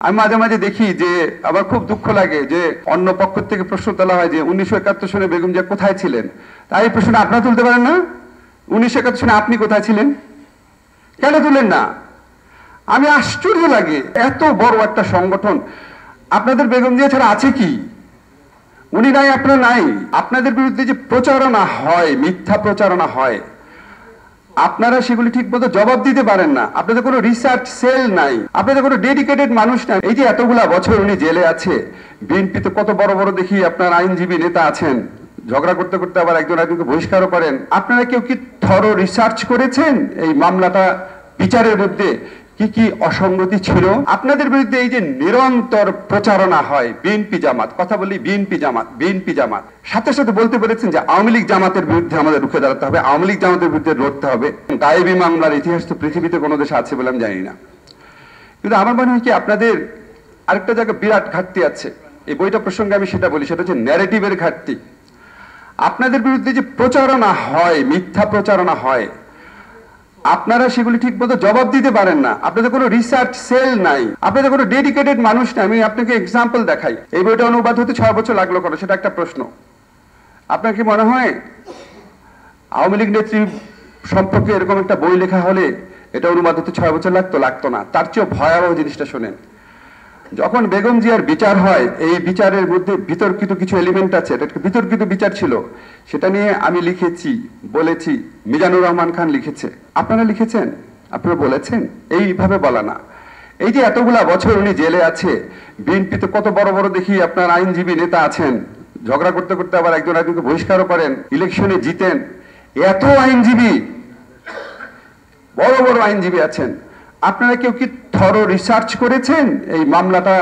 আমি মাঝে মাঝে দেখি যে আমার খুব দুঃখ লাগে যে অন্য পক্ষ থেকে প্রশ্ন তোলা হয় যে 1971 সনে বেগম জিয়া কোথায় ছিলেন। তাই এই প্রশ্নটা আপনারা তুলতে পারেন না? 1971 সনে আপনি কোথায় ছিলেন? কেন তুলেন না? আমি আশ্চর্য লাগে, এত বড় একটা সংগঠন, আপনাদের বেগম জিয়া ছাড়া আছে কি? উনি নাই, আপনারা নাই। আপনাদের বিরুদ্ধে যে প্রচারণা হয়, মিথ্যা প্রচারণা হয়, আপনারা সেগুলি ঠিক মতো জবাব দিতে পারেন না। আপনাদের কোনো রিসার্চ সেল নাই, আপনাদের কোনো ডেডিকেটেড মানুষ নাই। এই যে এতগুলা বছর উনি জেলে আছে, বিএনপিতে কত বড় বড় দেখি আপনার আইনজীবী নেতা আছেন, ঝগড়া করতে করতে আবার একজন একজনকে বহিষ্কারও করেন। আপনারা কেউ কি থরো রিসার্চ করেছেন এই মামলাটা বিচারের মধ্যে কি কি অসঙ্গতি ছিল? আপনাদের বিরুদ্ধে এই যে নিরন্তর প্রচারণা হয়, বিএনপি জামাত, কথা বলি বিএনপি জামাত, বিএনপি জামাত, সাথে সাথে বলতে পেরেছেন যে আওয়ামী লীগ জামাতের বিরুদ্ধে আমাদের রুখে দাঁড়াতে হবে, আওয়ামী লীগ জামাতের বিরুদ্ধে লড়তে হবে। গায়েবী মামলার ইতিহাস তো পৃথিবীতে কোনো দেশে আছে বলে আমি জানি না। কিন্তু আমার মনে হয় কি আপনাদের আরেকটা জায়গায় বিরাট ঘাটতি আছে। এই বইটা প্রসঙ্গে আমি সেটা বলি, সেটা হচ্ছে ন্যারেটিভের ঘাটতি। আপনাদের বিরুদ্ধে যে প্রচারণা হয়, মিথ্যা প্রচারণা হয়, আপনারা সেগুলি ঠিক মতো জবাব দিতে পারেন না। আপনাদের কোনো রিসার্চ সেল নাই, আপনাদের কোনো ডেডিকেটেড মানুষ নাই। আমি আপনাকে এক্সাম্পল দেখাই। এই বইটা অনুবাদ হতে 6 বছর লাগলো কেন, সেটা একটা প্রশ্ন। আপনার কি মনে হয় আওয়ামী লীগ নেত্রী সম্পর্কে এরকম একটা বই লেখা হলে এটা অনুবাদ হতে 6 বছর লাগতো? লাগতো না। তার চেয়েও ভয়াবহ জিনিসটা শোনেন। যখন বেগম জিয়ার বিচার হয়, এই বিচারের মধ্যে বিতর্কিত কিছু এলিমেন্ট আছে, এটা একটা বিতর্কিত বিচার ছিল, সেটা নিয়ে আমি লিখেছি, বলেছি, মিজানুর রহমান খান লিখেছে, আপনারা লিখেছেন, আপনারা বলেছেন। এইভাবে বলা না। এই যে এতগুলা বছর উনি জেলে আছে, বিএনপিতে কত বড় বড় দেখি আপনার আইনজীবী নেতা আছেন, ঝগড়া করতে করতে আবার একজন একজনকে বহিষ্কারও করেন, ইলেকশনে জিতেন, এত আইনজীবী, বড় বড় আইনজীবী আছেন, আপনারা কেউ কি থরো রিসার্চ করেছেন এই মামলাটা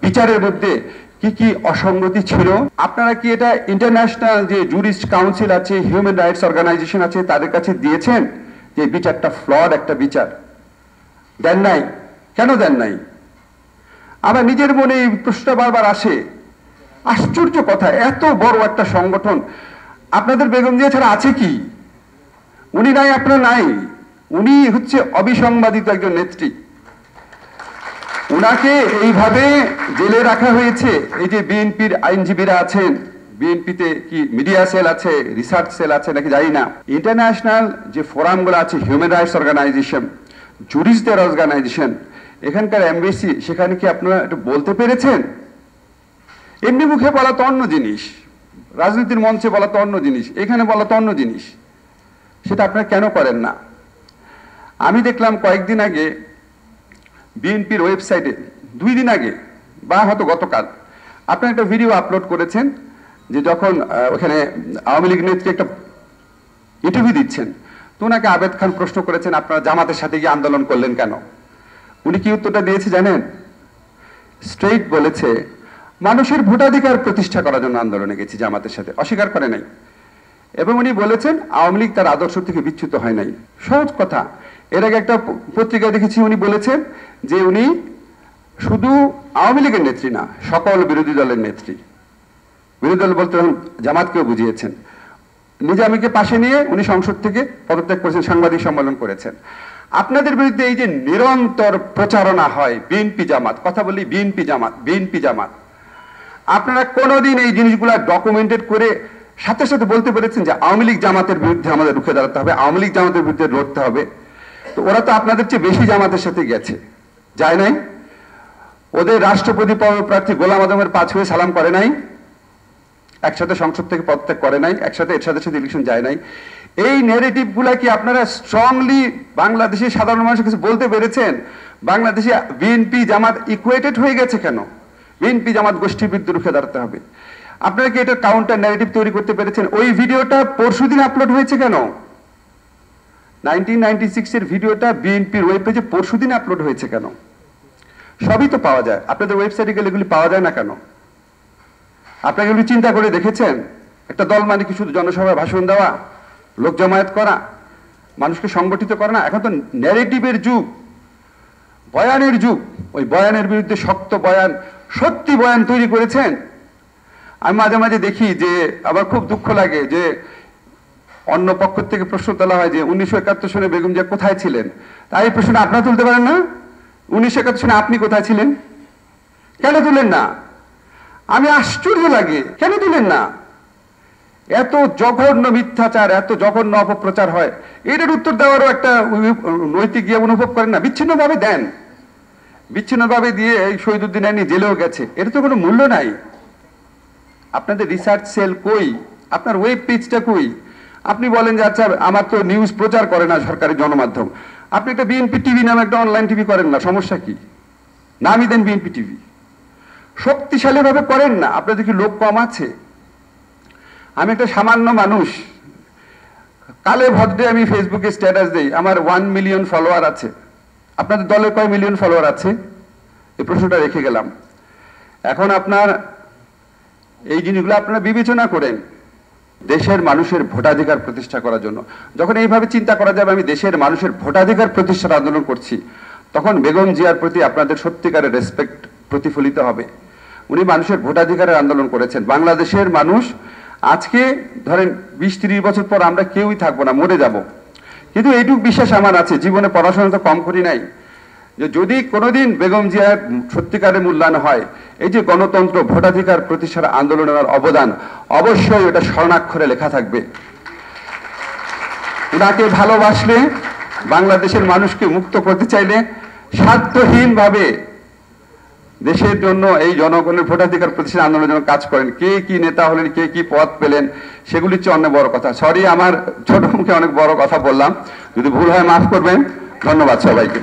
বিচারের মধ্যে কি কি অসঙ্গতি ছিল? আপনারা কি এটা ইন্টারন্যাশনাল যে জুরিস্ট কাউন্সিল আছে, হিউম্যান রাইটস অর্গানাইজেশন আছে, তাদের কাছে দিয়েছেন যে বিচারটা ফ্লড একটা বিচার? দেন নাই। কেন দেন নাই? আমার নিজের মনে এই প্রশ্নটা বারবার আসে। আশ্চর্য কথা, এত বড় একটা সংগঠন, আপনাদের বেগম জিয়া ছাড়া আছে কি? উনি নাই, আপনারা নাই। উনি হচ্ছে অবিসংবাদিত একজন নেত্রী। উনাকে এইভাবে জেলে রাখা হয়েছে। এই যে বিএনপির আইনজীবীরা আছেন, বিএনপিতে কি মিডিয়া সেল আছে, রিসার্চ সেল আছে নাকি জানি না, ইন্টারন্যাশনাল যে ফোরামগুলো আছে, হিউম্যান রাইটস অর্গানাইজেশন, জুরিস্টদের অর্গানাইজেশন, এখানকার এমবেসি, সেখানে কি আপনারা একটু বলতে পেরেছেন? এমনি মুখে বলা তো অন্য জিনিস, রাজনীতির মঞ্চে বলা তো অন্য জিনিস, এখানে বলা তো অন্য জিনিস। সেটা আপনারা কেন করেন না? আমি দেখলাম কয়েকদিন আগে বিএনপির ওয়েবসাইটে, 2 দিন আগে বা হয়তো গতকাল, আপনারা একটা ভিডিও আপলোড করেছেন যে যখন ওখানে আওয়ামী লীগ নেত্রী একটা ইন্টারভিউ দিচ্ছেন, তো ওনাকে আবেদ খান প্রশ্ন করেছেন আপনারা জামাতের সাথে গিয়ে আন্দোলন করলেন কেন? উনি কি উত্তরটা দিয়েছে জানেন? স্ট্রেইট বলেছে, মানুষের ভোটাধিকার প্রতিষ্ঠা করার জন্য আন্দোলনে গেছি জামাতের সাথে, অস্বীকার করে নাই। এবং উনি বলেছেন আওয়ামী লীগ তার আদর্শ থেকে বিচ্যুত হয় নাই। সহজ কথা। এর আগে একটা পত্রিকা দেখেছি, উনি বলেছেন যে উনি শুধু আওয়ামী লীগের নেত্রী না, সকল বিরোধী দলের নেত্রী। বিরোধী দল বলতে জামাতকেও বুঝিয়েছেন। নিজামীকে পাশে নিয়ে উনি সংসদ থেকে পদত্যাগ করেছেন, সাংবাদিক সম্মেলন করেছেন। আপনাদের বিরুদ্ধে এই যে নিরন্তর প্রচারণা হয়, বিএনপি জামাত, কথা বলি বিএনপি জামাত, বিএনপি জামাত, আপনারা কোনোদিন এই জিনিসগুলা ডকুমেন্টেড করে সাথে সাথে বলতে পেরেছেন যে আওয়ামী লীগ জামাতের বিরুদ্ধে আমাদের রুখে দাঁড়াতে হবে, আওয়ামী লীগ জামাতের বিরুদ্ধে লড়তে হবে? তো ওরা তো আপনাদের চেয়ে বেশি জামাতের সাথে গেছে, যায় নাই? ওদের রাষ্ট্রপতি প্রার্থী গোলাম আজমের পা ছুঁয়ে সালাম করে নাই, একসাথে সংসদ থেকে পদত্যাগ করে নাই, একসাথে এর সাথে সাথে ইলেকশন যায় নাই। এই নেগেটিভ গুলা কি আপনারা স্ট্রংলি বাংলাদেশের সাধারণ মানুষের কাছে বলতে পেরেছেন? বাংলাদেশে বিএনপি জামাত ইকুয়েটেড হয়ে গেছে কেন? বিএনপি জামাত গোষ্ঠীর বিরুদ্ধে রুখে দাঁড়াতে হবে। আপনারা কি এটা কাউন্টার ন্যারেটিভ তৈরি করতে পেরেছেন? ওই ভিডিওটা পরশুদিন আপলোড হয়েছে কেন? 1996 এর ভিডিওটা বিএনপির ওয়েব পেজে পরশুদিন আপলোড হয়েছে কেন? সবই তো পাওয়া যায়, আপনাদের ওয়েবসাইটে গেলে এগুলি পাওয়া যায় না কেন? আপনারা এগুলি চিন্তা করে দেখেছেন? একটা দল মানে কি শুধু জনসভায় ভাষণ দেওয়া, লোক জমায়েত করা, মানুষকে সংগঠিত করা না? এখন তো ন্যারেটিভের যুগ, বয়ানের যুগ। ওই বয়ানের বিরুদ্ধে শক্ত বয়ান, সত্যি বয়ান তৈরি করেছেন। আমি মাঝে মাঝে দেখি যে আমার খুব দুঃখ লাগে যে অন্য পক্ষ থেকে প্রশ্ন তোলা হয় যে 1971 সনে বেগম জিয়া কোথায় ছিলেন। তাই এই প্রশ্নটা আপনারা তুলতে পারেন না? 1971 সনে আপনি কোথায় ছিলেন? কেন তুলেন না? আমি আশ্চর্য লাগে, কেন তুলেন না? এত জঘন্য মিথ্যাচার, এত জঘন্য অপপ্রচার হয়, এটার উত্তর দেওয়ারও একটা নৈতিক ইয়ে অনুভব করেন না? বিচ্ছিন্নভাবে দেন, বিচ্ছিন্নভাবে দিয়ে এই শহীদুদ্দিন আইনি জেলেও গেছে, এটা তো কোনো মূল্য নাই। আপনাদের রিসার্চ সেল কই? আপনার ওয়েব পেজটা কই? আপনি বলেন যে আচ্ছা আমার তো নিউজ প্রচার করে না সরকারি গণমাধ্যম, আপনি একটা বিএনপি টিভি নামে একটা অনলাইন টিভি করেন না, সমস্যা কি? নামই দেন বিএনপি টিভি। শক্তিশালী ভাবে করেন না, আপনাদের কি লোক কম আছে? আমি একটা সামান্য মানুষ, কালে ভদ্রে আমি ফেসবুকে স্ট্যাটাস দেই, আমার 1 মিলিয়ন ফলোয়ার আছে। আপনাদের দলে কয় মিলিয়ন ফলোয়ার আছে? এই প্রশ্নটা রেখে গেলাম। এখন আপনার এই জিনিসগুলো আপনারা বিবেচনা করেন দেশের মানুষের ভোটাধিকার প্রতিষ্ঠা করার জন্য। যখন এইভাবে চিন্তা করা যাবে আমি দেশের মানুষের ভোটাধিকার প্রতিষ্ঠার আন্দোলন করছি, তখন বেগম জিয়ার প্রতি আপনাদের সত্যিকারের রেসপেক্ট প্রতিফলিত হবে। উনি মানুষের ভোটাধিকারের আন্দোলন করেছেন। বাংলাদেশের মানুষ আজকে ধরেন 20-30 বছর পর আমরা কেউই থাকবো না, মরে যাব, কিন্তু এইটুকু বিশ্বাস আমার আছে, জীবনে পড়াশোনা তো কম করি নাই, যে যদি কোনোদিন বেগম জিয়ার সত্যিকারের মূল্যায়ন হয়, এই যে গণতন্ত্র ভোটাধিকার প্রতিষ্ঠার আন্দোলনের অবদান অবশ্যই এটা স্বর্ণাক্ষরে লেখা থাকবে। উনাকে ভালোবাসলে, বাংলাদেশের মানুষকে মুক্ত করতে চাইলে স্বার্থহীন ভাবে দেশের জন্য এই জনগণের ভোটাধিকার প্রতিষ্ঠান আন্দোলনের জন্য কাজ করেন। কে কি নেতা হলেন, কে কি পদ পেলেন, সেগুলির চেয়ে অনেক বড় কথা। সরি, আমার ছোট মুখে অনেক বড় কথা বললাম, যদি ভুল হয় মাফ করবেন। ধন্যবাদ সবাইকে।